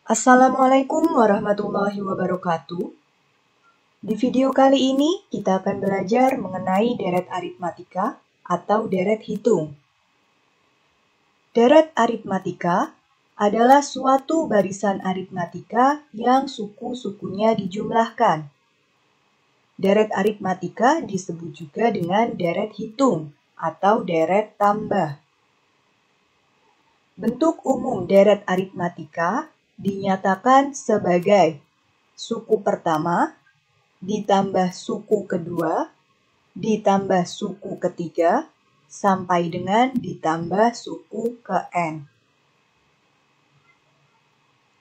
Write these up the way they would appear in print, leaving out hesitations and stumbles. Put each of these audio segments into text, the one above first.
Assalamualaikum warahmatullahi wabarakatuh. Di video kali ini kita akan belajar mengenai deret aritmatika atau deret hitung. Deret aritmatika adalah suatu barisan aritmatika yang suku-sukunya dijumlahkan. Deret aritmatika disebut juga dengan deret hitung atau deret tambah. Bentuk umum deret aritmatika dinyatakan sebagai suku pertama ditambah suku kedua ditambah suku ketiga sampai dengan ditambah suku ke N.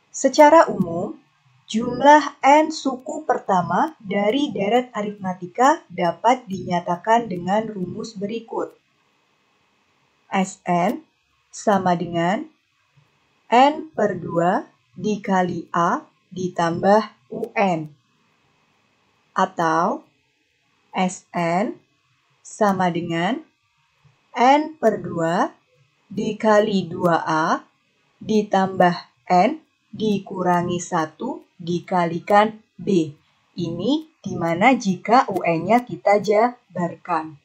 Secara umum, jumlah N suku pertama dari deret aritmatika dapat dinyatakan dengan rumus berikut. Sn sama dengan N per 2 dikali A ditambah UN. Atau Sn sama dengan N per 2 dikali 2A ditambah N dikurangi 1 dikalikan B. Ini dimana jika UN-nya kita jabarkan.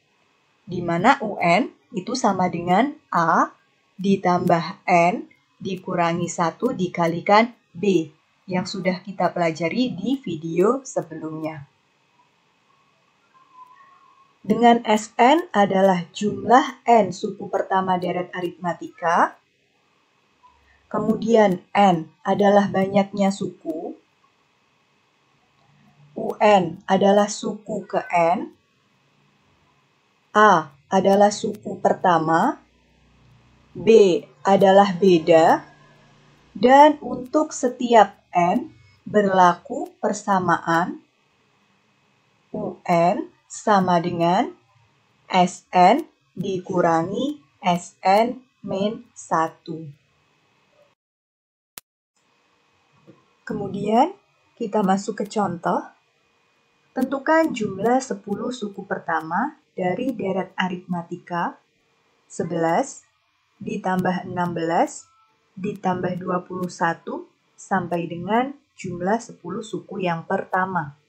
Dimana UN itu sama dengan A ditambah N dikurangi 1 dikalikan B yang sudah kita pelajari di video sebelumnya. Dengan Sn adalah jumlah N suku pertama deret aritmatika, kemudian N adalah banyaknya suku, UN adalah suku ke N, A adalah suku pertama, B adalah beda, dan untuk setiap N berlaku persamaan UN sama dengan Sn dikurangi Sn min 1. Kemudian kita masuk ke contoh. Tentukan jumlah 10 suku pertama dari deret aritmatika 11 ditambah 16 ditambah 21 sampai dengan jumlah 10 suku yang pertama.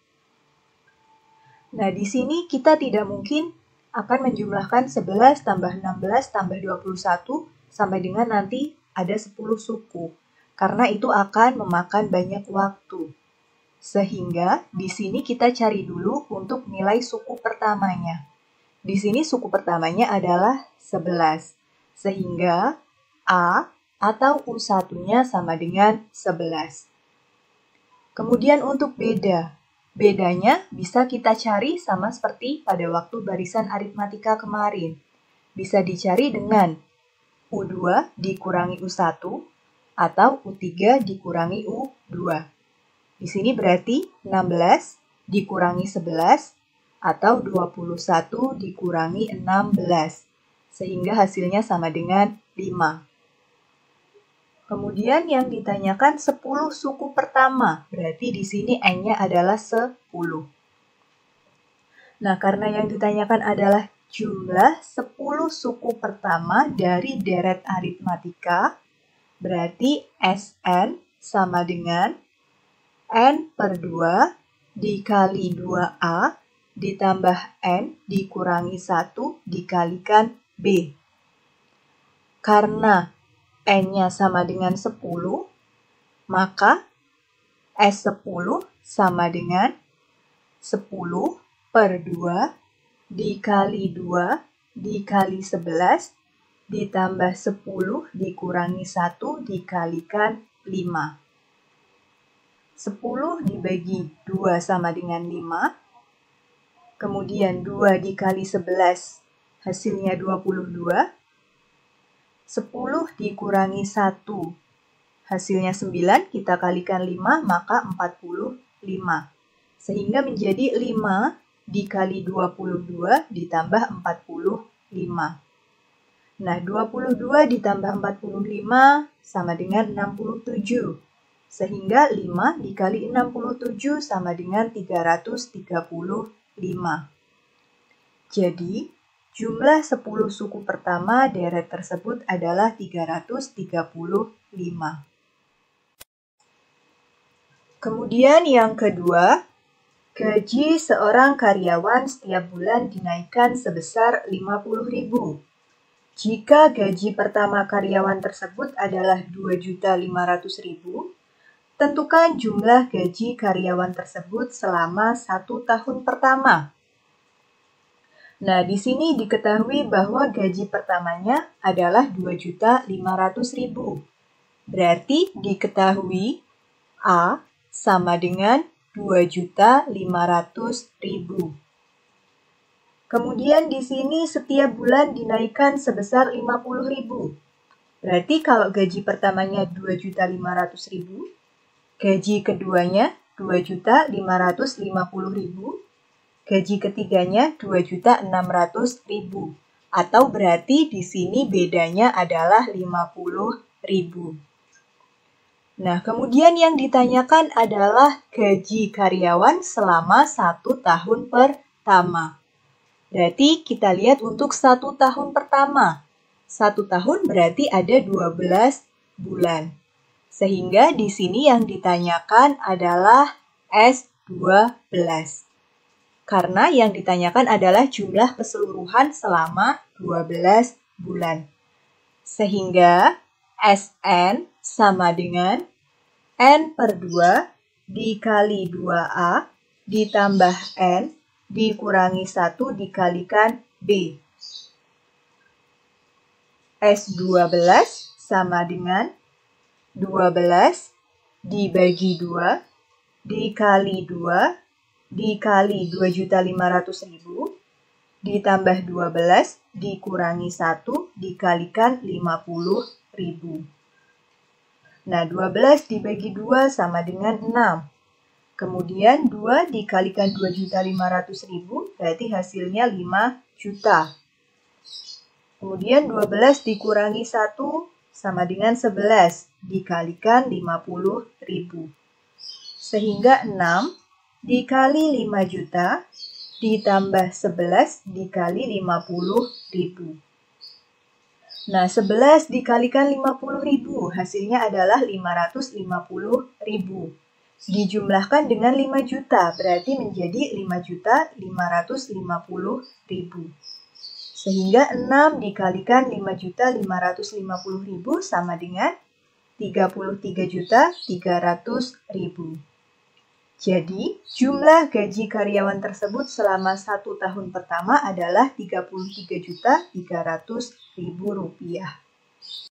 Nah, di sini kita tidak mungkin akan menjumlahkan 11 tambah 16 tambah 21 sampai dengan nanti ada 10 suku. Karena itu akan memakan banyak waktu. Sehingga di sini kita cari dulu untuk nilai suku pertamanya. Di sini suku pertamanya adalah 11. Sehingga A atau U1-nya sama dengan 11. Kemudian untuk beda. Bedanya bisa kita cari sama seperti pada waktu barisan aritmatika kemarin. Bisa dicari dengan U2 dikurangi U1 atau U3 dikurangi U2. Di sini berarti 16 dikurangi 11 atau 21 dikurangi 16. Sehingga hasilnya sama dengan 5. Kemudian yang ditanyakan 10 suku pertama, berarti di sini N-nya adalah 10. Nah, karena yang ditanyakan adalah jumlah 10 suku pertama dari deret aritmatika, berarti Sn sama dengan N per 2 dikali 2A ditambah N dikurangi 1 dikalikan B. Karena N-nya sama dengan 10, maka S10 sama dengan 10 per 2 dikali 2 dikali 11 ditambah 10 dikurangi 1 dikalikan 5. 10 dibagi 2 sama dengan 5. Kemudian 2 dikali 11 hasilnya 22. 10 dikurangi 1, hasilnya 9, kita kalikan 5, maka 45. Sehingga menjadi 5 dikali 22 ditambah 45. Nah, 22 ditambah 45 sama dengan 67. Sehingga 5 dikali 67 sama dengan 335. Jadi, jumlah 10 suku pertama deret tersebut adalah 335. Kemudian yang kedua, gaji seorang karyawan setiap bulan dinaikkan sebesar 50.000. Jika gaji pertama karyawan tersebut adalah 2.500.000, tentukan jumlah gaji karyawan tersebut selama 1 tahun pertama. Nah, di sini diketahui bahwa gaji pertamanya adalah 2.500.000. Berarti diketahui A sama dengan 2.500.000. Kemudian di sini setiap bulan dinaikkan sebesar 50.000. Berarti kalau gaji pertamanya 2.500.000, gaji keduanya 2.550.000, gaji ketiganya 2.600.000. Atau berarti di sini bedanya adalah 50.000. Nah, kemudian yang ditanyakan adalah gaji karyawan selama 1 tahun pertama. Berarti kita lihat untuk 1 tahun pertama. 1 tahun berarti ada 12 bulan. Sehingga di sini yang ditanyakan adalah S12. Karena yang ditanyakan adalah jumlah keseluruhan selama 12 bulan. Sehingga SN sama dengan N/2 dikali 2A ditambah N dikurangi 1 dikalikan B. S12 sama dengan 12 dibagi 2 dikali 2 dikali 2.500.000 ditambah 12 dikurangi 1 dikalikan 50.000. Nah, 12 dibagi 2 sama dengan 6. Kemudian 2 dikalikan 2.500.000 berarti hasilnya 5 juta. Kemudian 12 dikurangi 1 sama dengan 11 dikalikan 50.000. Sehingga 6 dikali 5 juta ditambah 11 dikali 50.000. Nah, 11 dikalikan 50.000 hasilnya adalah 550.000. Dijumlahkan dengan 5 juta, berarti menjadi 5.550.000. Sehingga 6 dikalikan 5.550.000 sama dengan 33.300.000. Jadi, jumlah gaji karyawan tersebut selama 1 tahun pertama adalah 33.300.000 rupiah.